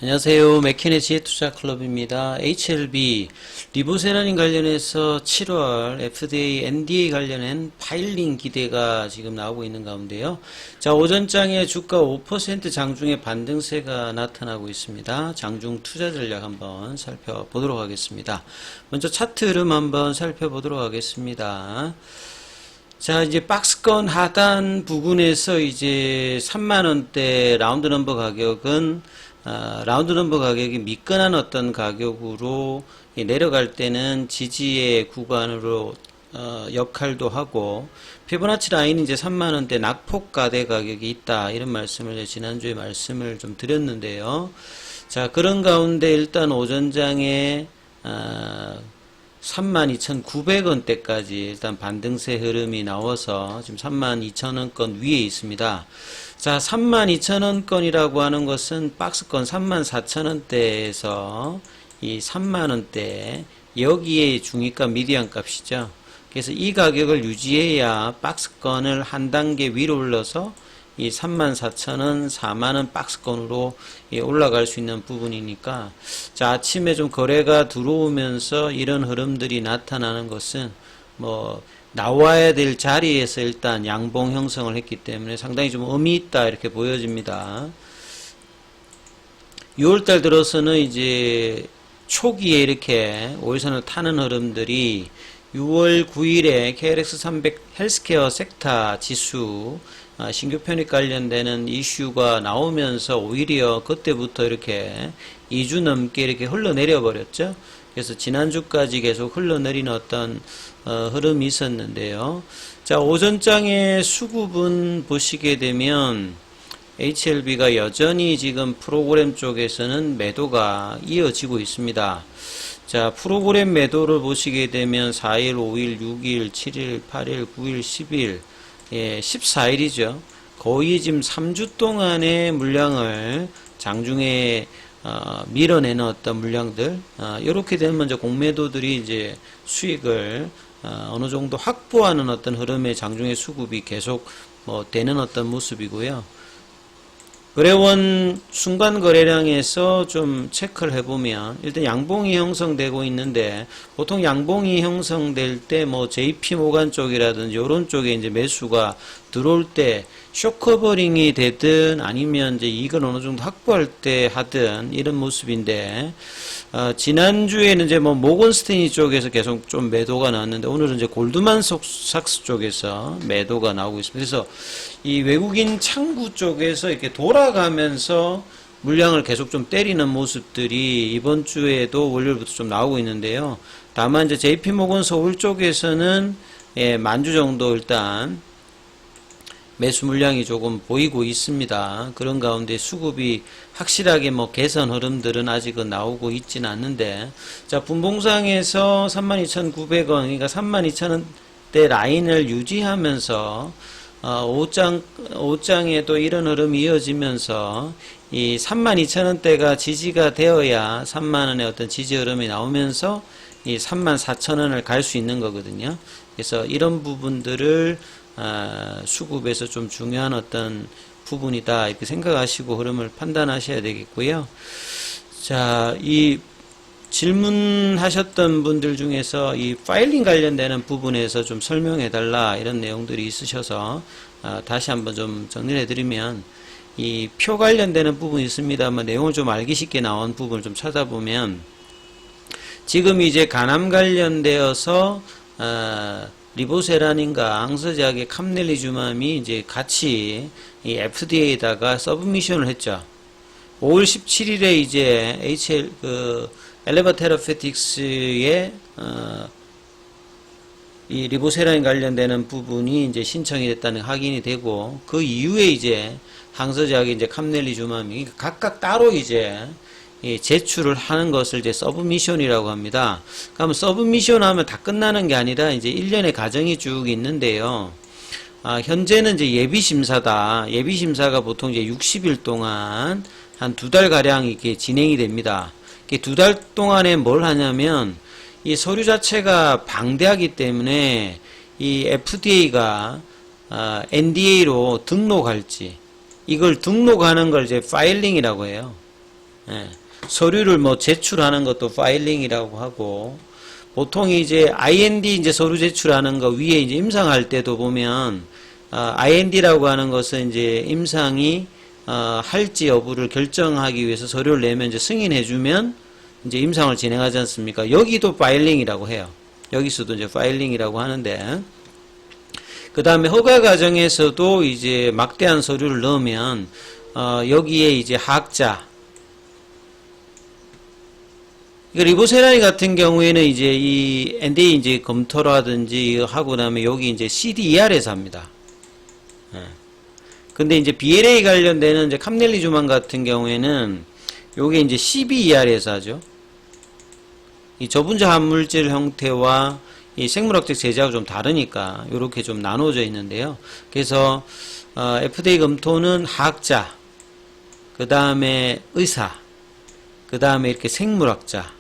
안녕하세요. 맥케네 지혜투자클럽입니다. HLB 리보세라닌 관련해서 7월 FDA, NDA 관련한 파일링 기대가 지금 나오고 있는 가운데요. 자, 오전장에 주가 5% 장중의 반등세가 나타나고 있습니다. 장중 투자 전략 한번 살펴보도록 하겠습니다. 먼저 차트 흐름 한번 살펴보도록 하겠습니다. 자, 이제 박스권 하단 부근에서 이제 3만원대 라운드 넘버 가격은 라운드 넘버 가격이 미끈한 어떤 가격으로 내려갈 때는 지지의 구간으로 역할도 하고, 피보나치 라인이 이제 3만원대 낙폭가대 가격이 있다, 이런 말씀을 지난주에 말씀을 좀 드렸는데요. 자, 그런 가운데 일단 오전장에 32,900원대까지 일단 반등세 흐름이 나와서 지금 32,000원권 위에 있습니다. 자, 32,000원권이라고 하는 것은 박스권 34,000원대에서 이 3만원대, 여기에 중위값 미디안 값이죠. 그래서 이 가격을 유지해야 박스권을 한 단계 위로 올려서 이 34,000원, 4만원 박스권으로 올라갈 수 있는 부분이니까, 자, 아침에 좀 거래가 들어오면서 이런 흐름들이 나타나는 것은 나와야 될 자리에서 일단 양봉 형성을 했기 때문에 상당히 좀 의미 있다, 이렇게 보여집니다. 6월달 들어서는 이제 초기에 이렇게 5일선을 타는 흐름들이 6월 9일에 KLX300 헬스케어 섹터 지수 신규 편입 관련되는 이슈가 나오면서 오히려 그때부터 이렇게 2주 넘게 이렇게 흘러내려 버렸죠. 그래서 지난주까지 계속 흘러내리는 어떤 흐름이 있었는데요. 자, 오전장의 수급은 보시게 되면 HLB가 여전히 지금 프로그램 쪽에서는 매도가 이어지고 있습니다. 자, 프로그램 매도를 보시게 되면 4일, 5일, 6일, 7일, 8일, 9일, 10일, 14일이죠. 거의 지금 3주 동안의 물량을 장중에 밀어내는 어떤 물량들, 이렇게 되면 먼저 공매도들이 이제 수익을 어느 정도 확보하는 어떤 흐름의 장중의 수급이 계속 되는 어떤 모습이고요. 거래원 순간 거래량에서 좀 체크를 해보면 일단 양봉이 형성되고 있는데, 보통 양봉이 형성될 때 JP 모간 쪽이라든지 이런 쪽에 이제 매수가 들어올 때 쇼커버링이 되든 아니면 이제 이익을 어느 정도 확보할 때 하든 이런 모습인데, 지난주에는 이제 모건 스탠리 쪽에서 계속 좀 매도가 나왔는데, 오늘은 이제 골드만삭스 쪽에서 매도가 나오고 있습니다. 그래서 이 외국인 창구 쪽에서 이렇게 돌아가면서 물량을 계속 좀 때리는 모습들이 이번 주에도 월요일부터 좀 나오고 있는데요. 다만 이제 JP모건 서울 쪽에서는 만주 정도 일단 매수 물량이 조금 보이고 있습니다. 그런 가운데 수급이 확실하게 개선 흐름들은 아직은 나오고 있지는 않는데, 자, 분봉상에서 32,900원, 그러니까 32,000원대 라인을 유지하면서 5장에도 이런 흐름이 이어지면서 이 32,000원대가 지지가 되어야 3만원의 어떤 지지 흐름이 나오면서 이 34,000원을 갈 수 있는 거거든요. 그래서 이런 부분들을 수급에서 좀 중요한 어떤 부분이다, 이렇게 생각하시고 흐름을 판단하셔야 되겠고요. 자, 이 질문하셨던 분들 중에서 이 파일링 관련되는 부분에서 좀 설명해 달라, 이런 내용들이 있으셔서 다시 한번 좀 정리를 해드리면, 이 표 관련되는 부분이 있습니다만 내용을 좀 알기 쉽게 나온 부분을 좀 찾아보면, 지금 이제 간암 관련되어서 리보세라닌과 앙서제약의 캄넬리주맘이 이제 같이 이 FDA에다가 서브미션을 했죠. 5월 17일에 이제 엘레바 테라페틱스의 이 리보세라닌 관련되는 부분이 이제 신청이 됐다는 확인이 되고, 그 이후에 이제 항서제약의 이제 캄넬리주맘이 각각 따로 이제 제출을 하는 것을 이제 서브미션이라고 합니다. 그러면 서브미션 하면 다 끝나는 게 아니라 이제 1년의 과정이 쭉 있는데요. 현재는 이제 예비심사다. 예비심사가 보통 이제 60일 동안 한 2달 가량 이렇게 진행이 됩니다. 2달 동안에 뭘 하냐면, 이 서류 자체가 방대하기 때문에 이 FDA가 NDA로 등록할지, 이걸 등록하는 걸 이제 파일링이라고 해요. 예. 서류를 뭐 제출하는 것도 파일링이라고 하고, 보통 이제 IND 이제 서류 제출하는 거 위에 이제 임상할 때도 보면, IND라고 하는 것은 이제 임상이 할지 여부를 결정하기 위해서 서류를 내면 이제 승인해주면 이제 임상을 진행하지 않습니까? 여기도 파일링이라고 해요. 여기서도 이제 파일링이라고 하는데, 그 다음에 허가 과정에서도 이제 막대한 서류를 넣으면 여기에 이제 학자, 리보세라니 같은 경우에는 이제 이 NDA 이제 검토라든지 하고 나면 여기 이제 CDER에서 합니다. 예. 근데 이제 BLA 관련되는 이제 캄넬리주만 같은 경우에는 요게 이제 CBER에서 하죠. 이 저분자 합물질 형태와 이 생물학적 제재하고 좀 다르니까 요렇게 좀 나눠져 있는데요. 그래서 FDA 검토는 학자, 그 다음에 의사, 그 다음에 이렇게 생물학자.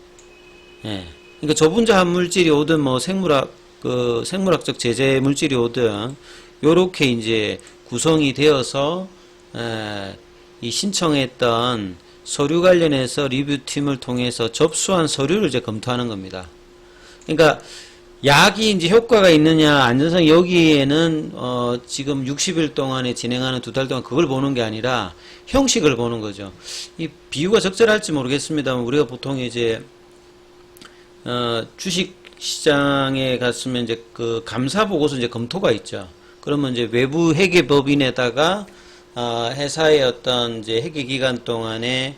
예. 그러니까 저분자 합물질이 오든 뭐 생물학적 제재 물질이 오든 요렇게 이제 구성이 되어서 이 신청했던 서류 관련해서 리뷰팀을 통해서 접수한 서류를 이제 검토하는 겁니다. 그러니까 약이 이제 효과가 있느냐 안전성 여기에는 지금 60일 동안에 진행하는 2달 동안 그걸 보는 게 아니라 형식을 보는 거죠. 이 비유가 적절할지 모르겠습니다만 우리가 보통 이제 주식 시장에 갔으면 이제 그 감사 보고서 이제 검토가 있죠. 그러면 이제 외부 회계 법인에다가 회사의 어떤 이제 회계 기간 동안에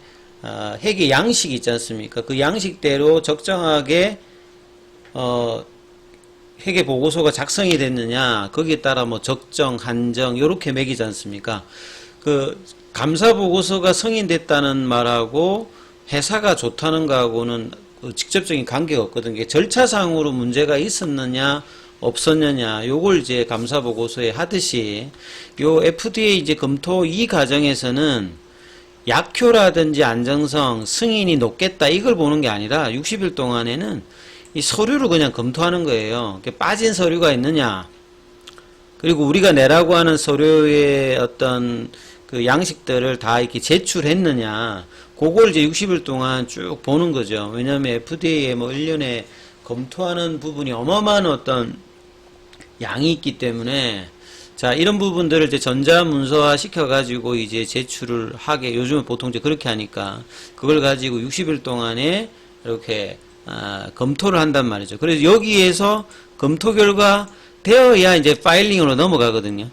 회계 양식이 있지 않습니까? 그 양식대로 적정하게 회계 보고서가 작성이 됐느냐 거기에 따라 뭐 적정, 한정 요렇게 매기지 않습니까? 그 감사 보고서가 승인됐다는 말하고 회사가 좋다는 거하고는 직접적인 관계가 없거든요. 이게 절차상으로 문제가 있었느냐 없었느냐 요걸 이제 감사 보고서에 하듯이 요 FDA 이제 검토 이 과정에서는 약효라든지 안정성 승인이 높겠다 이걸 보는 게 아니라 60일 동안에는 이 서류를 그냥 검토하는 거예요. 빠진 서류가 있느냐 그리고 우리가 내라고 하는 서류의 어떤 그 양식들을 다 이렇게 제출했느냐 그걸 이제 60일 동안 쭉 보는 거죠. 왜냐하면 FDA에 뭐 1년에 검토하는 부분이 어마어마한 어떤 양이 있기 때문에 자 이런 부분들을 이제 전자문서화 시켜가지고 이제 제출을 하게 요즘은 보통 이제 그렇게 하니까 그걸 가지고 60일 동안에 이렇게 검토를 한단 말이죠. 그래서 여기에서 검토 결과 되어야 이제 파일링으로 넘어가거든요.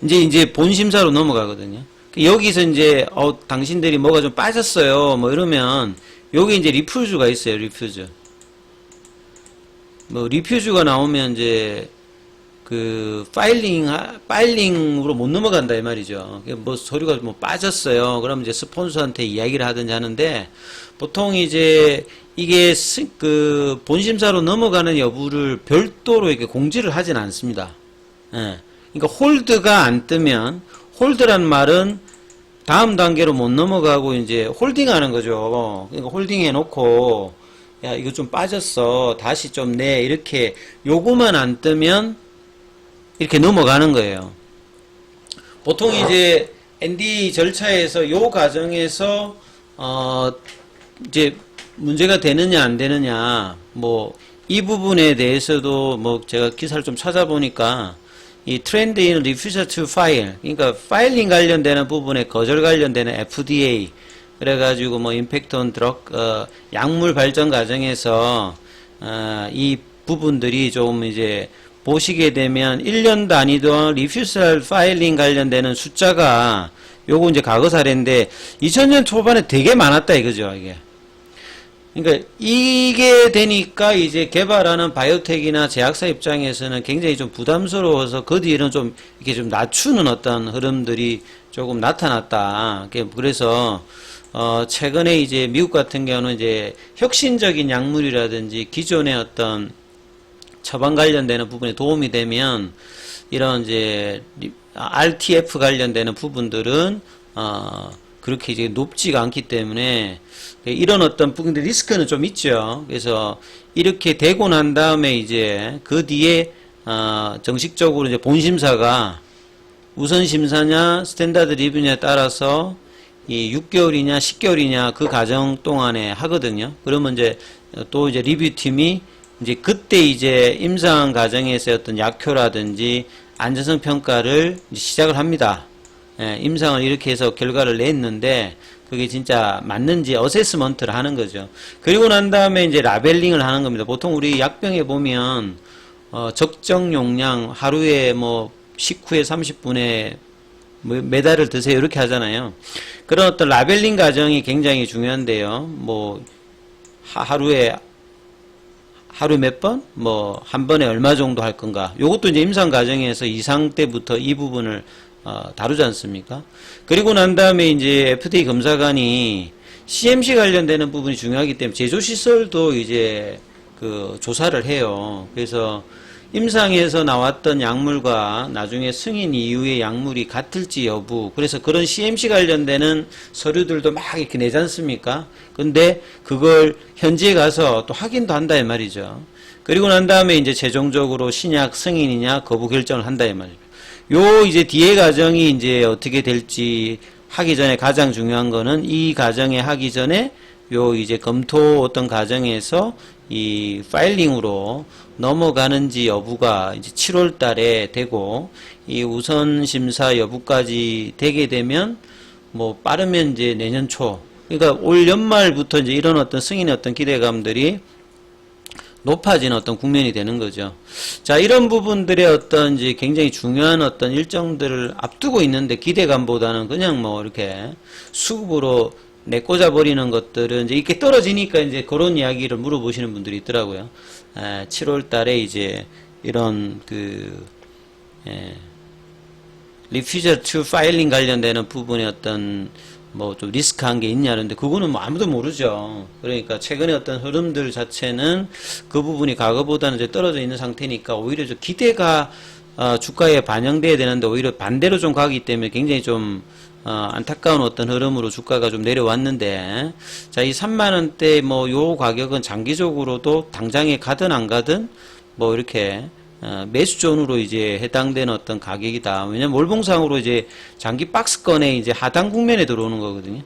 이제 본심사로 넘어가거든요. 여기서 이제 당신들이 뭐가 좀 빠졌어요 뭐 이러면 여기 이제 리퓨즈가 있어요. 리퓨즈 뭐 리퓨즈가 나오면 이제 그 파일링으로 못 넘어간다 이 말이죠. 뭐 서류가 뭐 빠졌어요 그러면 이제 스폰서한테 이야기를 하든지 하는데 보통 이제 이게 그 본심사로 넘어가는 여부를 별도로 이렇게 공지를 하진 않습니다. 예. 그러니까 홀드가 안 뜨면 홀드란 말은 다음 단계로 못 넘어가고 이제 홀딩하는 거죠. 그러니까 홀딩해 놓고 야 이거 좀 빠졌어 다시 좀 내 이렇게 요거만 안 뜨면 이렇게 넘어가는 거예요. 보통 이제 NDA 절차에서 요 과정에서 이제 문제가 되느냐 안 되느냐 뭐 이 부분에 대해서도 뭐 제가 기사를 좀 찾아보니까 이 트렌드 인 refusal to file 그러니까 파일링 관련되는 부분에 거절 관련되는 FDA 그래가지고 뭐 임팩트 온 드럭 약물 발전 과정에서 이 부분들이 좀 이제 보시게 되면 1년 단위도 refusal filing 관련되는 숫자가 요거 이제 과거 사례인데 2000년 초반에 되게 많았다 이거죠 이게. 그러니까 이게 되니까 이제 개발하는 바이오텍이나 제약사 입장에서는 굉장히 좀 부담스러워서 그 뒤에는 좀 이렇게 좀 낮추는 어떤 흐름들이 조금 나타났다. 그래서 최근에 이제 미국 같은 경우는 이제 혁신적인 약물이라든지 기존의 어떤 처방 관련되는 부분에 도움이 되면 이런 이제 RTF 관련되는 부분들은 그렇게 이제 높지가 않기 때문에 이런 어떤 부분들 리스크는 좀 있죠. 그래서 이렇게 되고 난 다음에 이제 그 뒤에 정식적으로 이제 본심사가 우선 심사냐 스탠다드 리뷰냐에 따라서 이 6개월이냐 10개월이냐 그 과정 동안에 하거든요. 그러면 이제 또 이제 리뷰팀이 이제 그때 이제 임상 과정에서 어떤 약효라든지 안전성 평가를 이제 시작을 합니다. 예, 임상을 이렇게 해서 결과를 냈는데 그게 진짜 맞는지 어세스먼트를 하는 거죠. 그리고 난 다음에 이제 라벨링을 하는 겁니다. 보통 우리 약병에 보면 적정 용량 하루에 뭐 식후에 30분에 몇 알을 드세요 이렇게 하잖아요. 그런 어떤 라벨링 과정이 굉장히 중요한데요. 뭐 하루에 몇 번? 뭐 한 번에 얼마 정도 할 건가? 요것도 이제 임상 과정에서 이상 때부터 이 부분을 다루지 않습니까? 그리고 난 다음에 이제 FDA 검사관이 CMC 관련되는 부분이 중요하기 때문에 제조시설도 이제 그 조사를 해요. 그래서 임상에서 나왔던 약물과 나중에 승인 이후의 약물이 같을지 여부, 그래서 그런 CMC 관련되는 서류들도 막 이렇게 내지 않습니까? 근데 그걸 현지에 가서 또 확인도 한다 이 말이죠. 그리고 난 다음에 이제 최종적으로 신약 승인이냐 거부 결정을 한다 이 말이죠. 요 이제 뒤에 과정이 이제 어떻게 될지 하기 전에 가장 중요한 거는 이 과정에 하기 전에 요 이제 검토 어떤 과정에서 이 파일링으로 넘어가는지 여부가 이제 7월 달에 되고, 이 우선 심사 여부까지 되게 되면 뭐 빠르면 이제 내년 초, 그러니까 올 연말부터 이제 이런 어떤 승인의 어떤 기대감들이 높아지는 어떤 국면이 되는 거죠. 자, 이런 부분들의 어떤 이제 굉장히 중요한 어떤 일정들을 앞두고 있는데 기대감보다는 그냥 뭐 이렇게 수급으로 내꽂아 버리는 것들은 이제 이렇게 떨어지니까 이제 그런 이야기를 물어보시는 분들이 있더라고요. 7월 달에 이제 이런 리퓨저 투 파일링 관련되는 부분에 어떤 뭐 좀 리스크한 게 있냐는데 그거는 뭐 아무도 모르죠. 그러니까 최근에 어떤 흐름들 자체는 그 부분이 과거보다는 이제 떨어져 있는 상태니까 오히려 좀 기대가 주가에 반영돼야 되는데 오히려 반대로 좀 가기 때문에 굉장히 좀 안타까운 어떤 흐름으로 주가가 좀 내려왔는데, 자, 이 3만원대 뭐 요 가격은 장기적으로도 당장에 가든 안 가든 뭐 이렇게 매수존으로 이제 해당되는 어떤 가격이다. 왜냐면 월봉상으로 이제 장기 박스권에 이제 하단 국면에 들어오는 거거든요.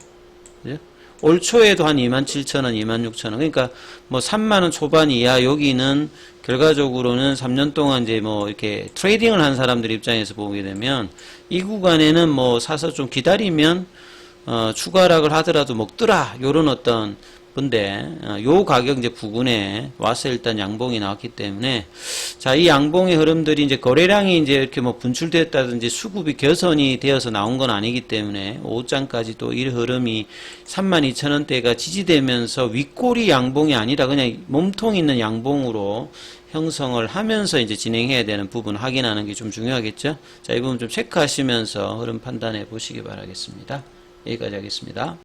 그죠? 올 초에도 한 27,000원, 26,000원. 그러니까 뭐 3만원 초반 이하, 여기는 결과적으로는 3년 동안 이제 뭐 이렇게 트레이딩을 한 사람들 입장에서 보게 되면 이 구간에는 뭐 사서 좀 기다리면 추가 하락을 하더라도 먹더라, 요런 어떤 건데, 요 가격 이제 부근에 와서 일단 양봉이 나왔기 때문에, 자, 이 양봉의 흐름들이 이제 거래량이 이제 이렇게 뭐 분출됐다든지 수급이 개선이 되어서 나온 건 아니기 때문에, 오후장까지 또 이 흐름이 32,000원대가 지지되면서 윗꼬리 양봉이 아니라 그냥 몸통 있는 양봉으로 형성을 하면서 이제 진행해야 되는 부분 확인하는 게 좀 중요하겠죠? 자, 이 부분 좀 체크하시면서 흐름 판단해 보시기 바라겠습니다. 여기까지 하겠습니다.